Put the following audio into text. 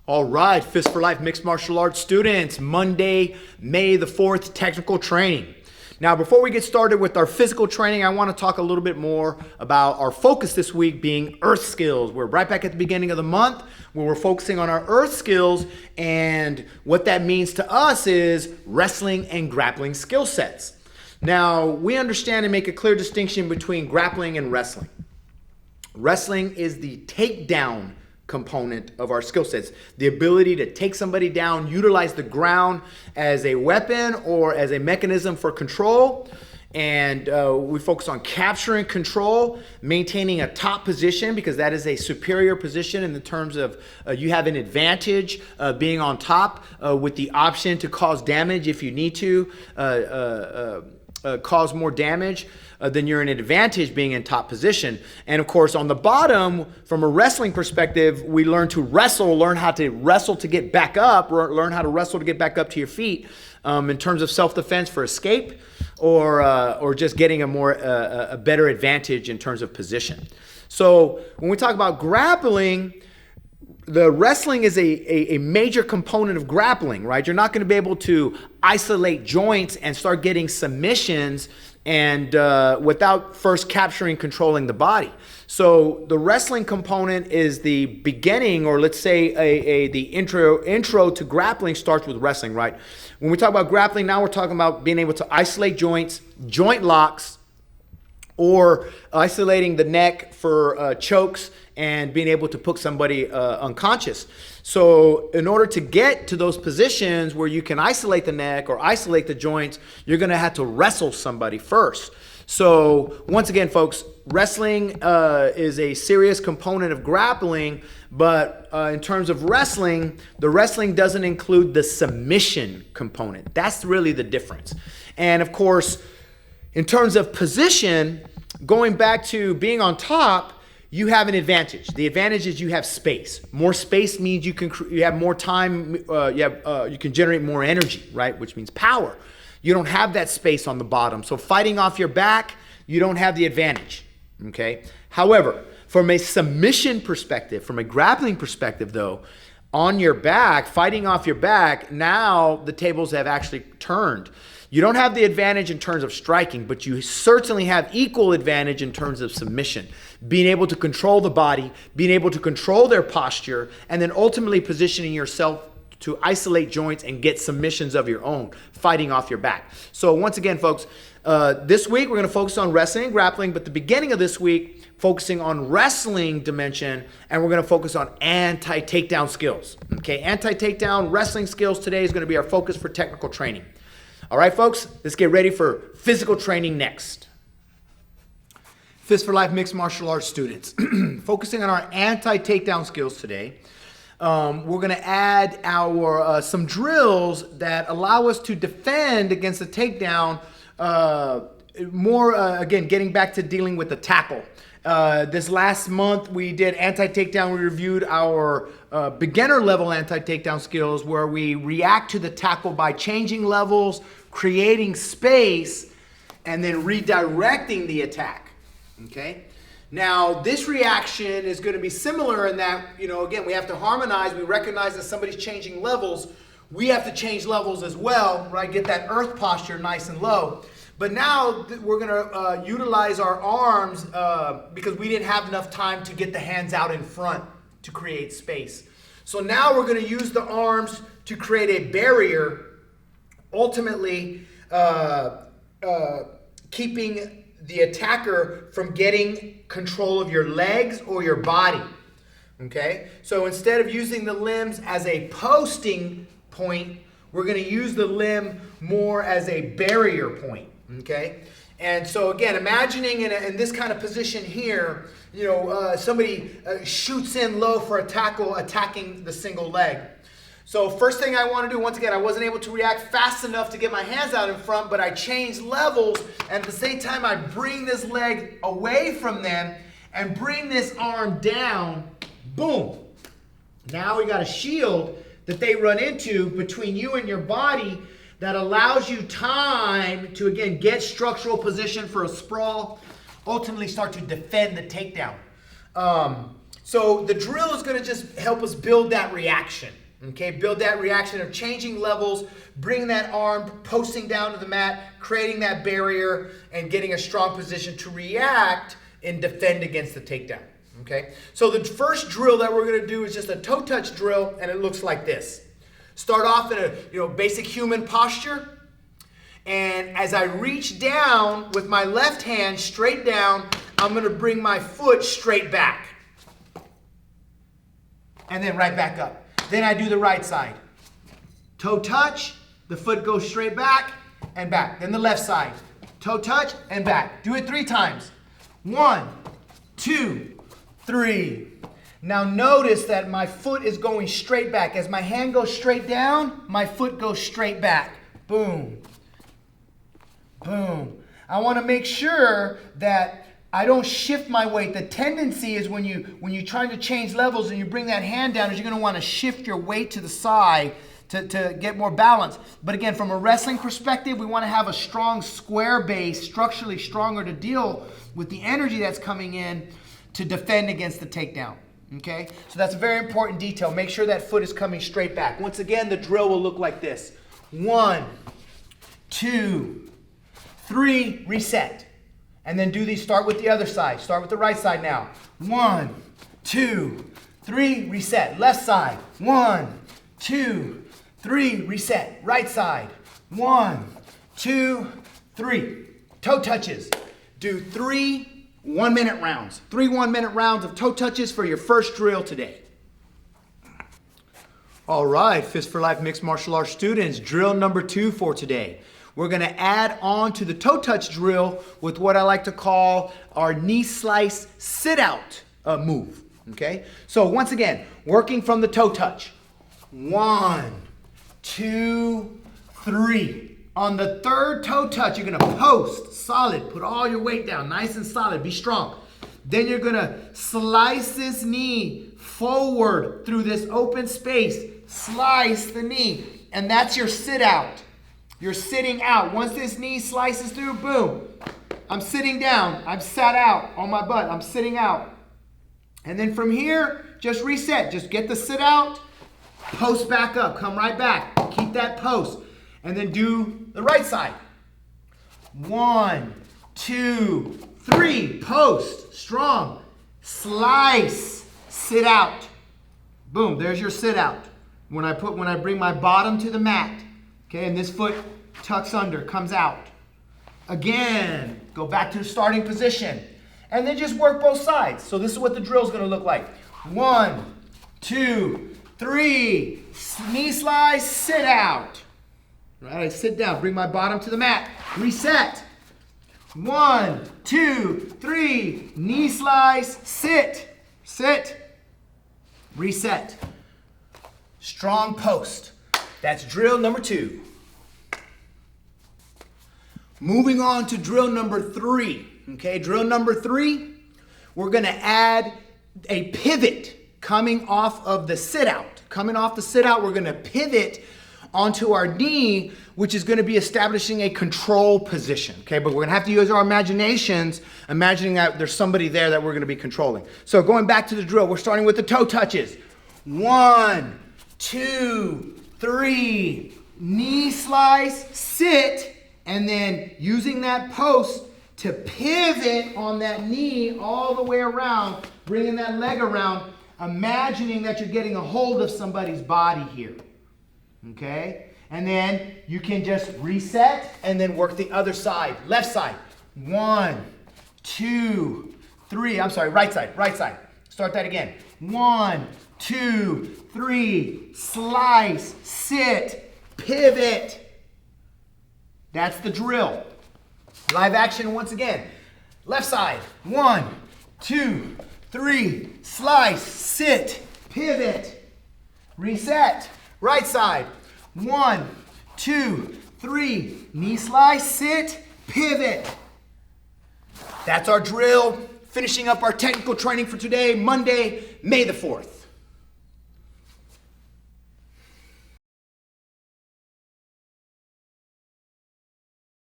All right, Fist for Life Mixed Martial Arts students, Monday, May the 4th, technical training. Now, before we get started with our physical training, I want to talk a little bit more about our focus this week being earth skills. We're right back at the beginning of the month where we're focusing on our earth skills, and what that means to us is wrestling and grappling skill sets. Now, we understand and make a clear distinction between grappling and wrestling. Wrestling is the takedown component of our skill sets, the ability to take somebody down, utilize the ground as a weapon or as a mechanism for control. And we focus on capturing control, maintaining a top position, because that is a superior position in the terms of you have an advantage being on top with the option to cause damage if you need to cause more damage. Then you're in an advantage being in top position. And of course, on the bottom, from a wrestling perspective, we learn to wrestle, learn how to wrestle to get back up, learn how to wrestle to get back up to your feet in terms of self-defense for escape or just getting a better advantage in terms of position. So when we talk about grappling, the wrestling is a major component of grappling, right? You're not going to be able to isolate joints and start getting submissions and without first capturing, controlling the body. So the wrestling component is the beginning, or let's say the intro to grappling starts with wrestling, right? When we talk about grappling, now we're talking about being able to isolate joints, joint locks, or isolating the neck for chokes and being able to put somebody unconscious. So in order to get to those positions where you can isolate the neck or isolate the joints, you're gonna have to wrestle somebody first. So once again, folks, wrestling is a serious component of grappling, but in terms of wrestling, the wrestling doesn't include the submission component. That's really the difference. And of course, in terms of position, going back to being on top, you have an advantage. The advantage is you have space. More space means you have more time. You can generate more energy, right? Which means power. You don't have that space on the bottom. So fighting off your back, you don't have the advantage. Okay. However, from a submission perspective, from a grappling perspective, though, on your back, fighting off your back, now the tables have actually turned. You don't have the advantage in terms of striking, but you certainly have equal advantage in terms of submission. Being able to control the body, being able to control their posture, and then ultimately positioning yourself to isolate joints and get submissions of your own, fighting off your back. So once again, folks, this week we're going to focus on wrestling and grappling, but the beginning of this week, focusing on wrestling dimension, and we're going to focus on anti-takedown skills. Okay, anti-takedown wrestling skills today is going to be our focus for technical training. All right, folks, let's get ready for physical training next. Fist for Life Mixed Martial Arts students, focusing on our anti-takedown skills today. We're going to add our some drills that allow us to defend against the takedown again, getting back to dealing with the tackle. This last month we did anti-takedown. We reviewed our beginner level anti-takedown skills where we react to the tackle by changing levels, creating space, and then redirecting the attack. Okay. Now this reaction is going to be similar in that, again, we have to harmonize. We recognize that somebody's changing levels. We have to change levels as well, right? Get that earth posture nice and low. But now we're going to utilize our arms because we didn't have enough time to get the hands out in front to create space. So now we're going to use the arms to create a barrier, ultimately keeping the attacker from getting control of your legs or your body. Okay? So instead of using the limbs as a posting point, we're going to use the limb more as a barrier point. Okay, and so again, imagining in this kind of position here, somebody shoots in low for a tackle, attacking the single leg. So first thing I want to do, once again, I wasn't able to react fast enough to get my hands out in front, but I changed levels, and at the same time, I bring this leg away from them and bring this arm down. Boom! Now we got a shield that they run into between you and your body that allows you time to, again, get structural position for a sprawl, ultimately start to defend the takedown. So the drill is going to just help us build that reaction. Okay, build that reaction of changing levels, bringing that arm, posting down to the mat, creating that barrier, and getting a strong position to react and defend against the takedown. Okay, so the first drill that we're going to do is just a toe touch drill, and it looks like this. Start off in a basic human posture, and as I reach down with my left hand straight down, I'm going to bring my foot straight back, and then right back up. Then I do the right side. Toe touch, the foot goes straight back and back. Then the left side. Toe touch and back. Do it 3 times. 1, 2, 3. Now notice that my foot is going straight back. As my hand goes straight down, my foot goes straight back. Boom. Boom. I want to make sure that I don't shift my weight. The tendency is when you're trying to change levels and you bring that hand down, is you're going to want to shift your weight to the side to get more balance. But again, from a wrestling perspective, we want to have a strong square base, structurally stronger to deal with the energy that's coming in to defend against the takedown. Okay? So that's a very important detail. Make sure that foot is coming straight back. Once again, the drill will look like this. 1, 2, 3, reset. And then do these, start with the other side. Start with the right side now. 1, 2, 3, reset. Left side. 1, 2, 3, reset. Right side. 1, 2, 3. Toe touches. Do 3 1-minute rounds. 3 1-minute rounds of toe touches for your first drill today. All right, Fist for Life Mixed Martial Arts students, drill number 2 for today. We're going to add on to the toe touch drill with what I like to call our knee slice sit out move. Okay? So once again, working from the toe touch. 1, 2, 3. On the third toe touch, you're going to post solid. Put all your weight down, nice and solid. Be strong. Then you're going to slice this knee forward through this open space. Slice the knee. And that's your sit out. You're sitting out. Once this knee slices through, boom. I'm sitting down. I'm sat out on my butt. I'm sitting out. And then from here, just reset. Just get the sit out, post back up. Come right back. Keep that post. And then do the right side. 1, 2, 3. Post. Strong. Slice. Sit out. Boom. There's your sit out. When I bring my bottom to the mat. Okay, and this foot tucks under, comes out. Again, go back to the starting position. And then just work both sides. So this is what the drill is going to look like. 1, 2, 3. Knee slice, sit out. Right, I sit down, bring my bottom to the mat. Reset. 1, 2, 3. Knee slice, sit. Sit. Reset. Strong post. That's drill number 2. Moving on to drill number 3. Okay, drill number 3, we're going to add a pivot coming off of the sit out. Coming off the sit out, we're going to pivot onto our knee, which is going to be establishing a control position. Okay, but we're going to have to use our imaginations, imagining that there's somebody there that we're going to be controlling. So going back to the drill, we're starting with the toe touches. 1, 2, 3, knee slice, sit, and then using that post to pivot on that knee all the way around, bringing that leg around, imagining that you're getting a hold of somebody's body here. Okay? And then you can just reset and then work the other side, left side. 1, 2, 3, I'm sorry, right side. Start that again. 1, 2, 3, slice, sit, pivot. That's the drill. Live action once again. Left side. 1, 2, 3, slice, sit, pivot, reset. Right side. 1, 2, 3, knee slice, sit, pivot. That's our drill. Finishing up our technical training for today, Monday, May the 4th.